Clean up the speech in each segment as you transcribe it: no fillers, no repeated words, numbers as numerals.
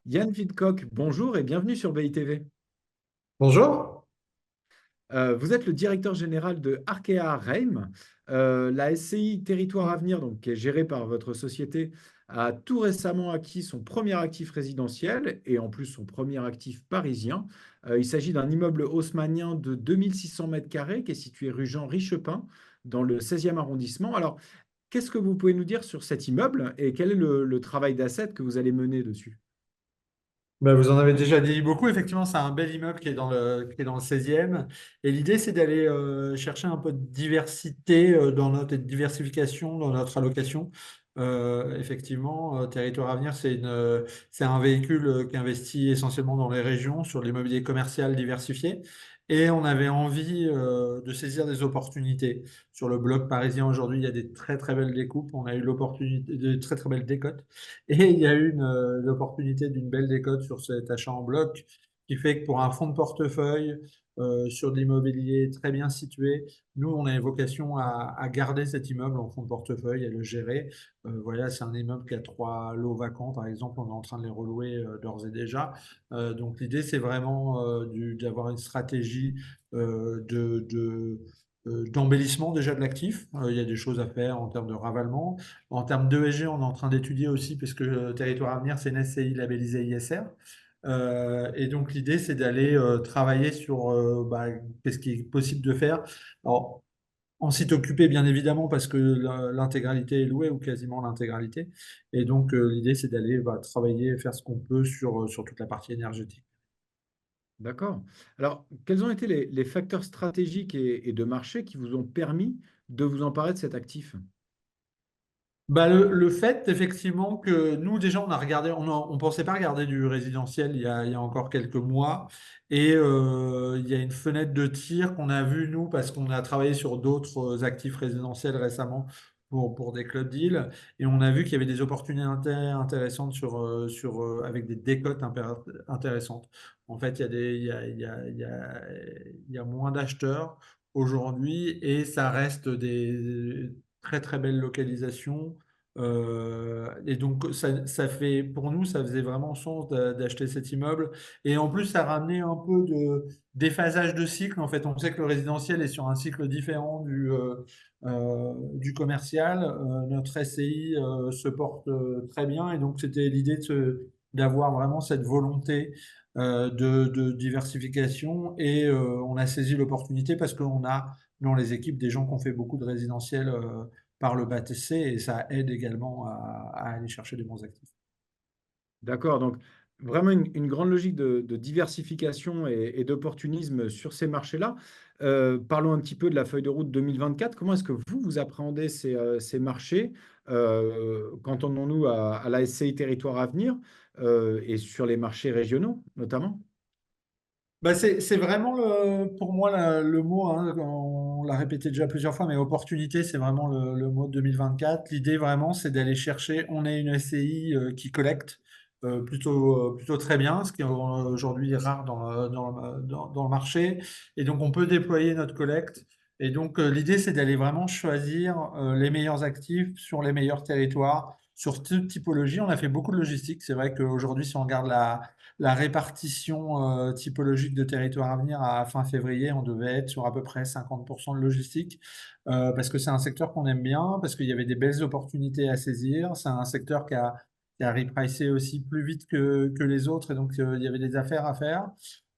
Yann Vidcock, bonjour et bienvenue sur BITV. Bonjour. Vous êtes le directeur général de Arkea Reim. La SCI Territoire Avenir, donc, qui est gérée par votre société, a tout récemment acquis son premier actif résidentiel et en plus son premier actif parisien. Il s'agit d'un immeuble haussmannien de 2600 mètres carrés qui est situé rue Jean Richepin dans le 16e arrondissement. Alors, qu'est-ce que vous pouvez nous dire sur cet immeuble et quel est le travail d'asset que vous allez mener dessus? Vous en avez déjà dit beaucoup. Effectivement, c'est un bel immeuble qui est dans le 16e. Et l'idée, c'est d'aller chercher un peu de diversité dans notre et de diversification dans notre allocation. Effectivement, Territoire Avenir, c'est un véhicule qui investit essentiellement dans les régions, sur l'immobilier commercial diversifié. Et on avait envie de saisir des opportunités. Sur le bloc parisien aujourd'hui, il y a des très très belles découpes. On a eu l'opportunité de très très belles décotes. Et il y a eu l'opportunité d'une belle décote sur cet achat en bloc qui fait que pour un fonds de portefeuille sur de l'immobilier très bien situé, nous, on a vocation à garder cet immeuble en fonds de portefeuille et le gérer. Voilà, c'est un immeuble qui a 3 lots vacants, par exemple, on est en train de les relouer d'ores et déjà. Donc l'idée, c'est vraiment d'avoir une stratégie d'embellissement déjà de l'actif. Il y a des choses à faire en termes de ravalement. En termes d'ESG, on est en train d'étudier aussi, puisque Territoire Avenir, c'est une SCI labellisée ISR. Et donc, l'idée, c'est d'aller travailler sur qu'est-ce qui est possible de faire. Alors, en site occupé, bien évidemment, parce que l'intégralité est louée, ou quasiment l'intégralité. Et donc, l'idée, c'est d'aller travailler, faire ce qu'on peut sur toute la partie énergétique. D'accord. Alors, quels ont été les facteurs stratégiques et de marché qui vous ont permis de vous emparer de cet actif? Le fait, effectivement, que nous, déjà, on a regardé, on pensait pas regarder du résidentiel il y a encore quelques mois. Et il y a une fenêtre de tir qu'on a vue, nous, parce qu'on a travaillé sur d'autres actifs résidentiels récemment pour des club deals. Et on a vu qu'il y avait des opportunités intéressantes avec des décotes intéressantes. En fait, il y a des, il y a moins d'acheteurs aujourd'hui et ça reste des très très belles localisations. Et donc, ça fait, pour nous, ça faisait vraiment sens d'acheter cet immeuble. Et en plus, ça ramenait un peu de déphasage de cycle. En fait, on sait que le résidentiel est sur un cycle différent du commercial. Notre SCI se porte très bien. Et donc, c'était l'idée d'avoir vraiment cette volonté de diversification. Et on a saisi l'opportunité parce qu'on a dans les équipes des gens qui ont fait beaucoup de résidentiel par le BATC et ça aide également à aller chercher des bons actifs. D'accord. Donc, vraiment une grande logique de diversification et d'opportunisme sur ces marchés-là. Parlons un petit peu de la feuille de route 2024. Comment est-ce que vous appréhendez ces marchés? Cantonnons-nous à la SCI Territoire Avenir et sur les marchés régionaux, notamment? C'est vraiment pour moi le mot, hein, on l'a répété déjà plusieurs fois, mais opportunité, c'est vraiment le mot de 2024. L'idée vraiment, c'est d'aller chercher, on est une SCI qui collecte plutôt très bien, ce qui est aujourd'hui rare dans le marché. Et donc, on peut déployer notre collecte. Et donc, l'idée, c'est d'aller vraiment choisir les meilleurs actifs sur les meilleurs territoires, sur toute typologie. On a fait beaucoup de logistique. C'est vrai qu'aujourd'hui, si on regarde la répartition typologique de territoire à venir à fin février, on devait être sur à peu près 50% de logistique, parce que c'est un secteur qu'on aime bien, parce qu'il y avait des belles opportunités à saisir. C'est un secteur qui a repricé aussi plus vite que les autres, et donc il y avait des affaires à faire.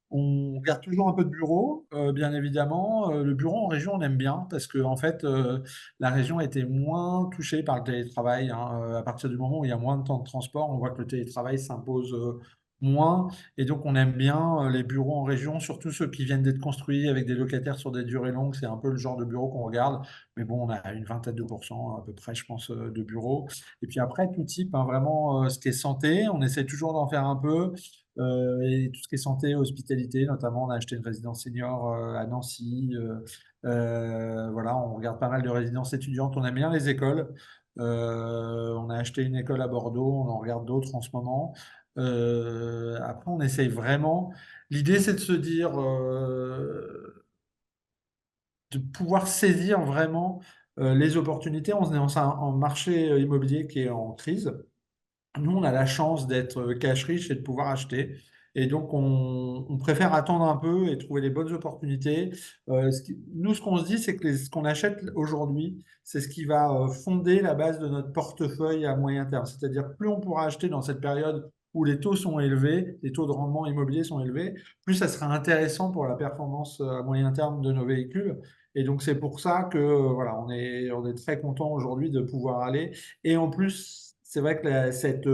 On garde toujours un peu de bureau, bien évidemment. Le bureau en région, on aime bien parce que en fait, la région était moins touchée par le télétravail, hein. À partir du moment où il y a moins de temps de transport, on voit que le télétravail s'impose moins. Et donc, on aime bien les bureaux en région, surtout ceux qui viennent d'être construits avec des locataires sur des durées longues. C'est un peu le genre de bureau qu'on regarde. Mais bon, on a une vingtaine de pourcents à peu près, je pense, de bureaux. Et puis après, tout type, hein, vraiment, ce qui est santé, on essaie toujours d'en faire un peu. Et tout ce qui est santé, hospitalité, notamment, on a acheté une résidence senior à Nancy. Voilà, on regarde pas mal de résidences étudiantes. On aime bien les écoles. On a acheté une école à Bordeaux. On en regarde d'autres en ce moment. Après, on essaye vraiment. L'idée, c'est de se dire, de pouvoir saisir vraiment les opportunités. On est en marché immobilier qui est en crise. Nous, on a la chance d'être cash riche et de pouvoir acheter. Et donc, on préfère attendre un peu et trouver les bonnes opportunités. Nous, ce qu'on se dit, c'est que ce qu'on achète aujourd'hui, c'est ce qui va fonder la base de notre portefeuille à moyen terme. C'est-à-dire, plus on pourra acheter dans cette période où les taux sont élevés, les taux de rendement immobilier sont élevés, plus ça sera intéressant pour la performance à moyen terme de nos véhicules. Et donc, c'est pour ça que voilà, on est très content aujourd'hui de pouvoir aller. Et en plus, c'est vrai que cette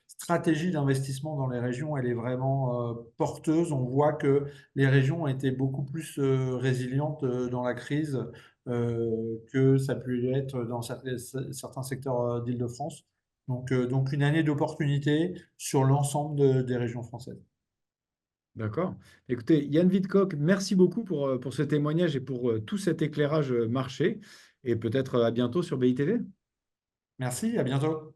stratégie d'investissement dans les régions, elle est vraiment porteuse. On voit que les régions ont été beaucoup plus résilientes dans la crise que ça peut être dans certains secteurs d'Île-de-France. Donc une année d'opportunité sur l'ensemble des régions françaises. D'accord. Écoutez, Yann Vidcock, merci beaucoup pour ce témoignage et pour tout cet éclairage marché. Et peut-être à bientôt sur BITV. Merci, à bientôt.